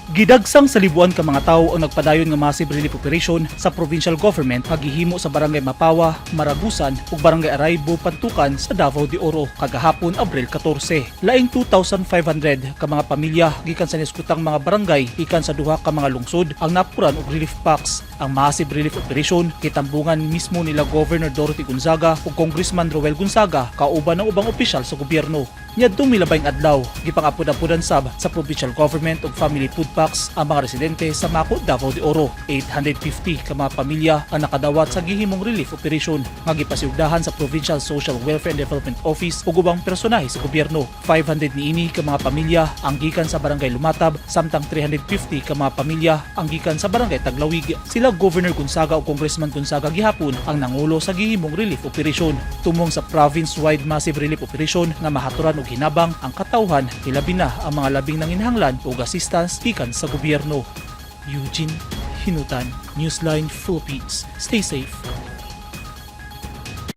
Gidagsang sa libuan ka mga tawo ang nagpadayon nga massive relief operation sa provincial government nga gihimo sa barangay Mapawa, Maragusan ug barangay Araybo, Pantukan sa Davao de Oro kagahapon Abril 14. Laing 2,500 ka mga pamilya gikan sa niskutang mga barangay ikan sa duha ka mga lungsod ang napuran og relief packs. Ang massive relief operation kitambungan mismo nila Governor Dorothy Gonzaga ug Congressman Roel Gonzaga kauban ng ubang opisyal sa gobyerno. Niadtong milabayng adlaw, gipang-apod-apodan sab sa provincial government ug family food packs ang mga residente sa Mako, Davao de Oro. 850 ka mga pamilya ang nakadawat sa gihimong relief operation nga gipasiugdahan sa Provincial Social Welfare and Development Office ug ubang personahe sa gobyerno. 500 niini ka mga pamilya ang gikan sa barangay Lumatab samtang 350 ka mga pamilya ang gikan sa barangay Taglawig. Sila Governor Gonzaga ug Congressman Gonzaga gihapon ang nangulo sa gihimong relief operation. Tumong sa province-wide massive relief operation nga mahaturan og hinabang ang katawhan hilabi na ang mga labing nanginhanglan ug assistance gikan sa gobyerno. Eugene Hinutan, Newsline Philippines. Stay safe.